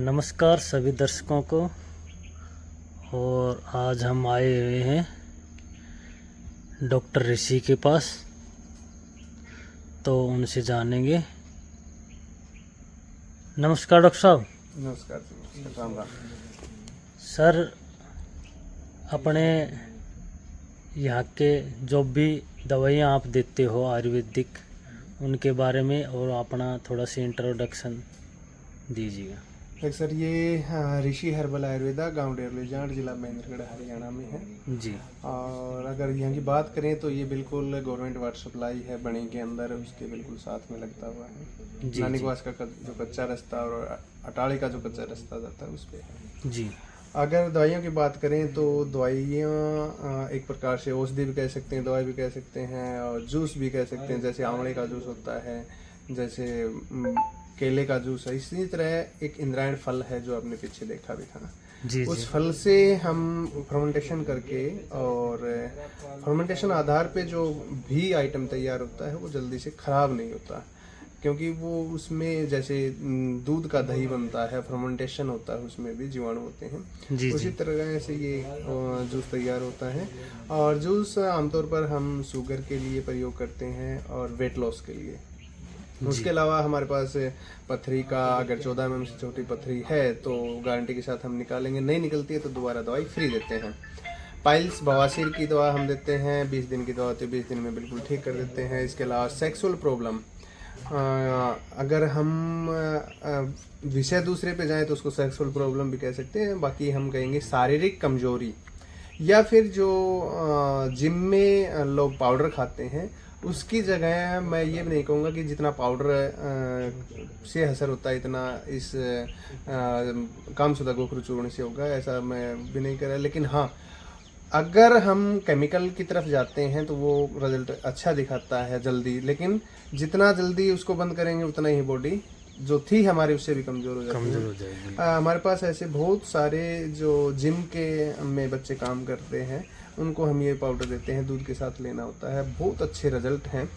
नमस्कार सभी दर्शकों को। और आज हम आए हुए हैं डॉक्टर ऋषि के पास, तो उनसे जानेंगे। नमस्कार डॉक्टर साहब। नमस्कार राम राम। सर, अपने यहाँ के जो भी दवाइयाँ आप देते हो आयुर्वेदिक, उनके बारे में और अपना थोड़ा सा इंट्रोडक्शन दीजिएगा। एक सर, ये ऋषि हर्बल आयुर्वेदा, गांव डेरली जाट, जिला महेंद्रगढ़, हरियाणा में है जी। और अगर यहाँ की बात करें तो ये बिल्कुल गवर्नमेंट वाटर सप्लाई है, बणी के अंदर उसके बिल्कुल साथ में लगता हुआ है। जी, नानिकवास का जो कच्चा रास्ता और अटाली का जो कच्चा रास्ता जाता है उस पे है। जी। अगर दवाइयों की बात करें तो दवाइयाँ एक प्रकार से औषधि भी कह सकते हैं, दवाई भी कह सकते हैं और जूस भी कह सकते हैं। जैसे आंवले का जूस होता है, जैसे केले का जूस है। इसी तरह एक इंद्रायण फल है जो आपने पीछे देखा भी था। जी। उस फल से हम फर्मेंटेशन करके और फर्मेंटेशन आधार पे जो भी आइटम तैयार होता है वो जल्दी से खराब नहीं होता, क्योंकि वो उसमें जैसे दूध का दही बनता है, फर्मेंटेशन होता है, उसमें भी जीवाणु होते हैं। जी। उसी तरह से ये जूस तैयार होता है। और जूस आमतौर पर हम शुगर के लिए प्रयोग करते हैं और वेट लॉस के लिए। उसके अलावा हमारे पास पथरी का, अगर 14 mm से छोटी पथरी है तो गारंटी के साथ हम निकालेंगे, नहीं निकलती है तो दोबारा दवाई फ्री देते हैं। पाइल्स, बवासीर की दवा हम देते हैं, 20 दिन की दवा होती है, 20 दिन में बिल्कुल ठीक कर देते हैं। इसके अलावा सेक्सुअल प्रॉब्लम, अगर हम विषय दूसरे पे जाएं तो उसको सेक्सुअल प्रॉब्लम भी कह सकते हैं। बाकी हम कहेंगे शारीरिक कमजोरी, या फिर जो जिम में लोग पाउडर खाते हैं उसकी जगह मैं ये भी नहीं कहूँगा कि जितना पाउडर से असर होता है इतना इस कामशुदा गोखरू चूर्ण से होगा, ऐसा मैं भी नहीं कर रहा। लेकिन हाँ, अगर हम केमिकल की तरफ जाते हैं तो वो रिजल्ट अच्छा दिखाता है जल्दी, लेकिन जितना जल्दी उसको बंद करेंगे उतना ही बॉडी जो थी हमारी उससे भी कमजोर हो जाएगी। हमारे पास ऐसे बहुत सारे जो जिम के में बच्चे काम करते हैं, उनको हम ये पाउडर देते हैं, दूध के साथ लेना होता है। बहुत अच्छे रिजल्ट हैं,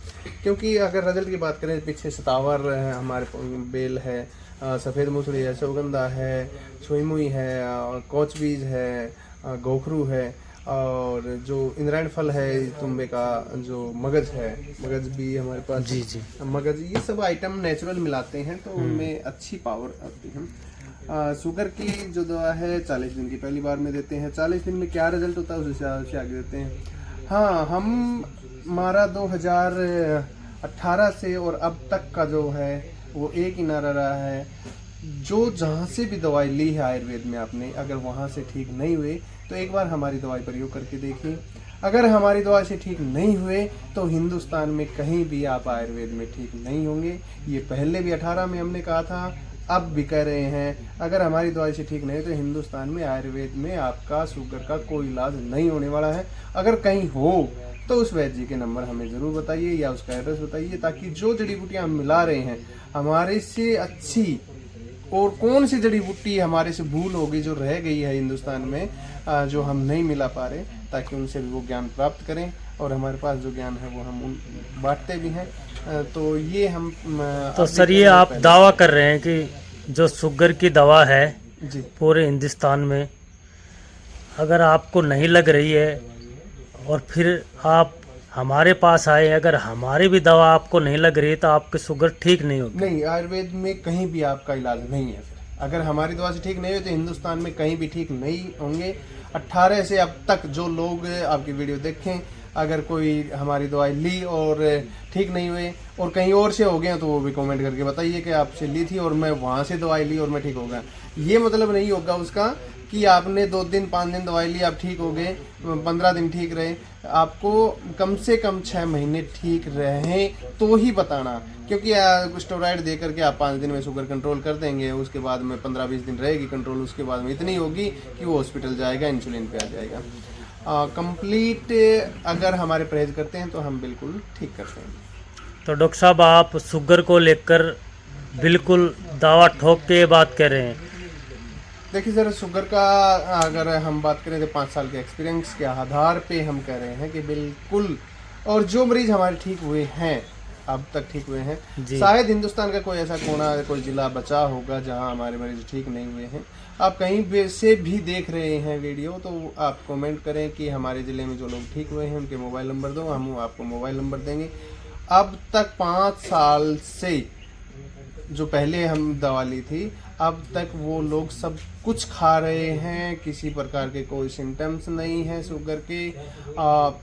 क्योंकि अगर रिजल्ट की बात करें, पीछे सतावर है, हमारे बेल है, सफ़ेद मूसड़ी है, सौगंधा है, छुईमुई है, कोच बीज है, गोखरू है, और जो इंद्रायण फल है, तुम्बे का जो मगज है, मगज भी हमारे पास। जी जी। मगज, ये सब आइटम नेचुरल मिलाते हैं तो उनमें अच्छी पावर आती है। शुगर की जो दवा है 40 दिन की पहली बार में देते हैं। 40 दिन में क्या रिजल्ट होता है उस हिसाब से आगे देते हैं। हाँ, हमारा 2018 से और अब तक का जो है वो एक ही नारा रहा है, जो जहाँ से भी दवाई ली है आयुर्वेद में आपने, अगर वहाँ से ठीक नहीं हुए तो एक बार हमारी दवाई प्रयोग करके देखिए। अगर हमारी दवाई से ठीक नहीं हुए तो हिंदुस्तान में कहीं भी आप आयुर्वेद में ठीक नहीं होंगे। ये पहले भी 18 में हमने कहा था, अब भी कह रहे हैं। अगर हमारी दवाई से ठीक नहीं तो हिंदुस्तान में आयुर्वेद में आपका शुगर का कोई इलाज नहीं होने वाला है। अगर कहीं हो तो उस वैद्य जी के नंबर हमें ज़रूर बताइए या उसका एड्रेस बताइए, ताकि जो जड़ी बूटियाँ हम मिला रहे हैं हमारे से अच्छी और कौन सी जड़ी बूटी हमारे से भूल होगी जो रह गई है हिंदुस्तान में, जो हम नहीं मिला पा रहे, ताकि उनसे भी वो ज्ञान प्राप्त करें। और हमारे पास जो ज्ञान है वो हम उन बांटते भी हैं। तो ये हम तो सर, ये आप दावा कर रहे हैं कि जो शुगर की दवा है जी पूरे हिंदुस्तान में, अगर आपको नहीं लग रही है और फिर आप हमारे पास आए, अगर हमारी भी दवा आपको नहीं लग रही है तो आपकी शुगर ठीक नहीं होगी? नहीं, आयुर्वेद में कहीं भी आपका इलाज नहीं है। फिर अगर हमारी दवा से ठीक नहीं हो तो हिंदुस्तान में कहीं भी ठीक नहीं होंगे। 18 से अब तक जो लोग आपकी वीडियो देखें, अगर कोई हमारी दवाई ली और ठीक नहीं हुए और कहीं और से हो गए तो वो भी कमेंट करके बताइए कि आपसे ली थी और मैं वहाँ से दवाई ली और मैं ठीक हो गया। ये मतलब नहीं होगा उसका कि आपने 2 दिन 5 दिन दवाई ली, आप ठीक हो गए, 15 दिन ठीक रहे। आपको कम से कम 6 महीने ठीक रहे तो ही बताना, क्योंकि स्टेरॉइड दे करके आप 5 दिन में शुगर कंट्रोल कर देंगे, उसके बाद में 15-20 दिन रहेगी कंट्रोल, उसके बाद में इतनी होगी कि वो हॉस्पिटल जाएगा, इंसुलिन पे आ जाएगा। कंप्लीट अगर हमारे परहेज करते हैं तो हम बिल्कुल ठीक करते हैं। तो डॉक्टर साहब, आप शुगर को लेकर बिल्कुल दावा ठोक के बात कर रहे हैं? देखिए सर, शुगर का अगर हम बात करें तो 5 साल के एक्सपीरियंस के आधार पे हम कह रहे हैं कि बिल्कुल। और जो मरीज हमारे ठीक हुए हैं अब तक ठीक हुए हैं। जी। शायद हिंदुस्तान का कोई ऐसा कोना, कोई जिला बचा होगा जहां हमारे मरीज ठीक नहीं हुए हैं। आप कहीं से भी देख रहे हैं वीडियो तो आप कमेंट करें कि हमारे ज़िले में जो लोग ठीक हुए हैं उनके मोबाइल नंबर दो, हम आपको मोबाइल नंबर देंगे। अब तक 5 साल से जो पहले हम दवा ली थी, अब तक वो लोग सब कुछ खा रहे हैं, किसी प्रकार के कोई सिम्टम्स नहीं है शुगर के।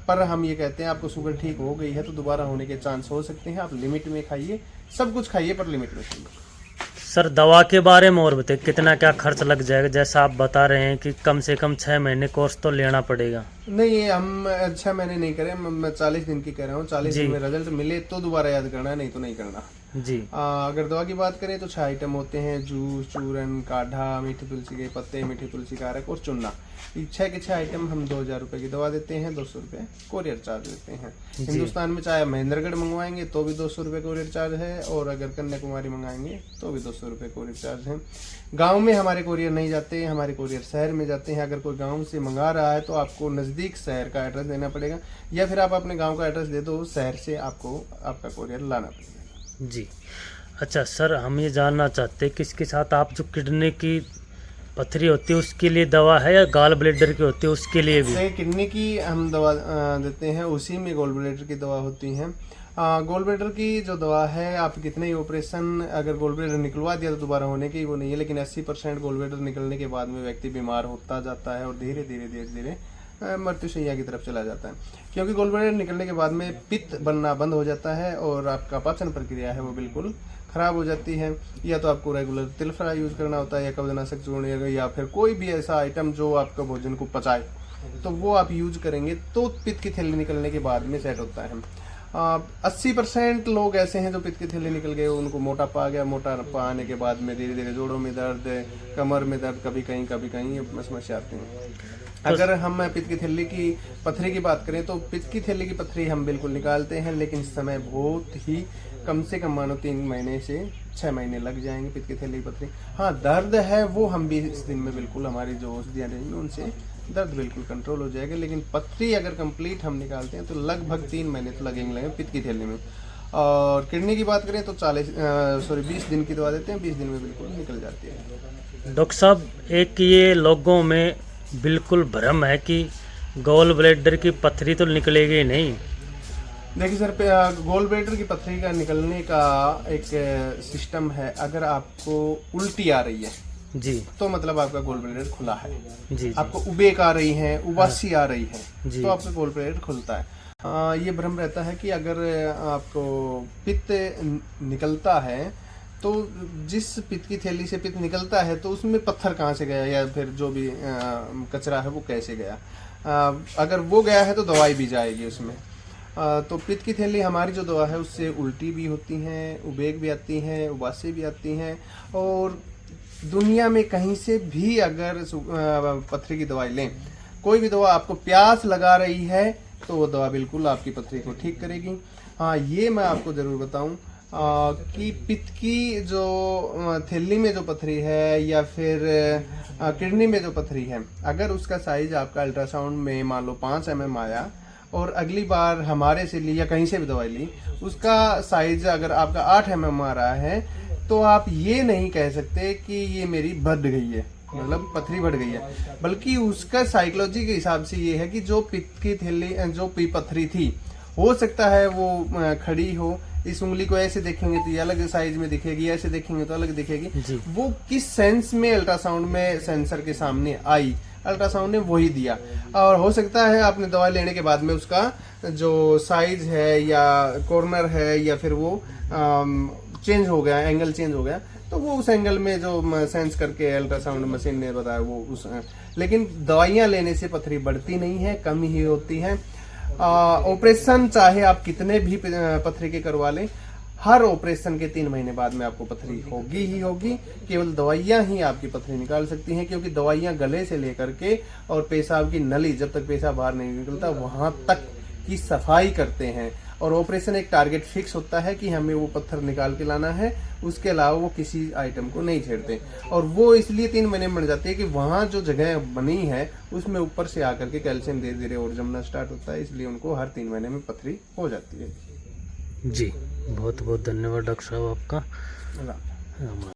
पर हम ये कहते हैं आपको शुगर ठीक हो गई है तो दोबारा होने के चांस हो सकते हैं। आप लिमिट में खाइए, सब कुछ खाइए पर लिमिट में खाइए। सर दवा के बारे में और बताइए, कितना क्या खर्च लग जाएगा? जैसा आप बता रहे हैं कि कम से कम 6 महीने कोर्स तो लेना पड़ेगा। नहीं, हम 6 महीने नहीं करें, मैं 40 दिन की कह रहा हूँ। 40 दिन में रिजल्ट मिले तो दोबारा याद करना, नहीं तो नहीं करना जी। अगर दवा की बात करें तो 6 आइटम होते हैं: जूस, चूरन, काढ़ा, मीठी तुलसी के पत्ते, मीठी तुलसी का अरक और चुन्ना। 6 के 6 आइटम हम 2000 रुपये की दवा देते हैं, 200 रुपये कोरियर चार्ज देते हैं। हिंदुस्तान में चाहे महेंद्रगढ़ मंगवाएंगे तो भी 200 रुपये कोरियर चार्ज है, और अगर कन्याकुमारी मंगाएंगे तो भी 200 रुपये कोरियर चार्ज है। गांव में हमारे कोरियर नहीं जाते, हमारे कोरियर शहर में जाते हैं। अगर कोई गांव से मंगा रहा है तो आपको नज़दीक शहर का एड्रेस देना पड़ेगा, या फिर आप अपने गांव का एड्रेस दे दो, शहर से आपको आपका कोरियर लाना पड़ेगा जी। अच्छा सर, हम ये जानना चाहते हैं कि इसके साथ आप जो किडनी की पथरी होती है उसके लिए दवा है, या गॉल ब्लैडर की होती है उसके लिए भी? किडनी की हम दवा देते हैं, उसी में गॉल ब्लैडर की दवा होती है। गॉल ब्लैडर की जो दवा है, आप कितने ही ऑपरेशन अगर गॉल ब्लैडर निकलवा दिया तो दोबारा होने की वो नहीं है, लेकिन 80% गॉल ब्लैडर निकलने के बाद में व्यक्ति बीमार होता जाता है और धीरे धीरे मृत्युशैया की तरफ चला जाता है। क्योंकि गॉल ब्लैडर निकलने के बाद में पित्त बनना बंद हो जाता है और आपका पाचन प्रक्रिया है वो बिल्कुल खराब हो जाती है। या तो आपको रेगुलर तिल फ्राई यूज करना होता है, या कब्जनाशक चूर्ण, या फिर कोई भी ऐसा आइटम जो आपका भोजन को पचाए, तो वो आप यूज करेंगे तो पित्त की थैली निकलने के बाद में सेट होता है। 80% लोग ऐसे हैं जो पित्त की थैली निकल गए, उनको मोटापा आ गया। मोटापा आने के बाद में धीरे धीरे जोड़ों में दर्द, कमर में दर्द, कभी कहीं समस्या आती है। अगर हम पित्त की थैली की पथरी की बात करें तो पित्त की थैली की पथरी हम बिल्कुल निकालते हैं, लेकिन समय बहुत ही कम से कम मानो 3 महीने से 6 महीने लग जाएंगे पित्त की थैली की पथरी। हाँ, दर्द है वो हम 20 दिन में बिल्कुल, हमारी जो औषधियाँ रहेंगी उनसे दर्द बिल्कुल कंट्रोल हो जाएगा। लेकिन पथरी अगर कंप्लीट हम निकालते हैं तो लगभग 3 महीने तो लगेंगे पित्त की थैली में। और किडनी की बात करें तो 20 दिन की दवा देते हैं, 20 दिन में बिल्कुल निकल जाती है। डॉक्टर साहब, एक ये लोगों में बिल्कुल भ्रम है कि गॉल ब्लैडर की पथरी तो निकलेगी नहीं। देखिए सर, गॉल ब्लैडर की पथरी का निकलने का एक सिस्टम है। अगर आपको उल्टी आ रही है जी तो मतलब आपका गॉल ब्लैडर खुला है। जी। आपको उबेक आ रही है, उबासी आ रही है जी। तो आपका गॉल ब्लैडर खुलता है। ये भ्रम रहता है कि अगर आपको पित्त निकलता है तो जिस पित्त की थैली से पित्त निकलता है तो उसमें पत्थर कहाँ से गया, या फिर जो भी कचरा है वो कैसे गया। अगर वो गया है तो दवाई भी जाएगी उसमें। तो पित्त की थैली हमारी जो दवा है उससे उल्टी भी होती हैं, उबेक भी आती हैं, उबासी भी आती हैं। और दुनिया में कहीं से भी अगर पथरी की दवाई लें, कोई भी दवा आपको प्यास लगा रही है तो वो दवा बिल्कुल आपकी पथरी को ठीक करेगी। हाँ, ये मैं आपको ज़रूर बताऊं कि पित्त की जो थैली में जो पथरी है या फिर किडनी में जो पथरी है, अगर उसका साइज आपका अल्ट्रासाउंड में मान लो 5 mm आया और अगली बार हमारे से ली या कहीं से भी दवाई ली, उसका साइज अगर आपका 8 mm आ रहा है, तो आप ये नहीं कह सकते कि ये मेरी बढ़ गई है, मतलब पथरी बढ़ गई है। बल्कि उसका साइकोलॉजी के हिसाब से ये है कि जो पित्त की थैली, जो पथरी थी, हो सकता है वो खड़ी हो। इस उंगली को ऐसे देखेंगे तो ये अलग साइज में दिखेगी, ऐसे देखेंगे तो अलग दिखेगी। वो किस सेंस में अल्ट्रासाउंड में सेंसर के सामने आई, अल्ट्रासाउंड ने वही दिया। और हो सकता है आपने दवा लेने के बाद में उसका जो साइज है या कॉर्नर है या फिर वो चेंज हो गया, एंगल चेंज हो गया, तो वो उस एंगल में जो सेंस करके अल्ट्रासाउंड मशीन ने बताया वो उस। लेकिन दवाइयाँ लेने से पथरी बढ़ती नहीं है, कम ही होती है। ऑपरेशन चाहे आप कितने भी पथरी के करवा लें, हर ऑपरेशन के 3 महीने बाद में आपको पथरी होगी ही होगी। केवल दवाइयां ही आपकी पथरी निकाल सकती हैं, क्योंकि दवाइयां गले से लेकर के और पेशाब की नली, जब तक पेशाब बाहर नहीं निकलता वहां तक की सफाई करते हैं। और ऑपरेशन एक टारगेट फिक्स होता है कि हमें वो पत्थर निकाल के लाना है, उसके अलावा वो किसी आइटम को नहीं छेड़ते। और वो इसलिए 3 महीने में बन जाती है कि वहाँ जो जगह बनी है उसमें ऊपर से आकर के कैल्शियम धीरे धीरे और जमना स्टार्ट होता है, इसलिए उनको हर 3 महीने में पथरी हो जाती है। जी। बहुत बहुत धन्यवाद डॉक्टर साहब आपका। अल्लाह। राम राम।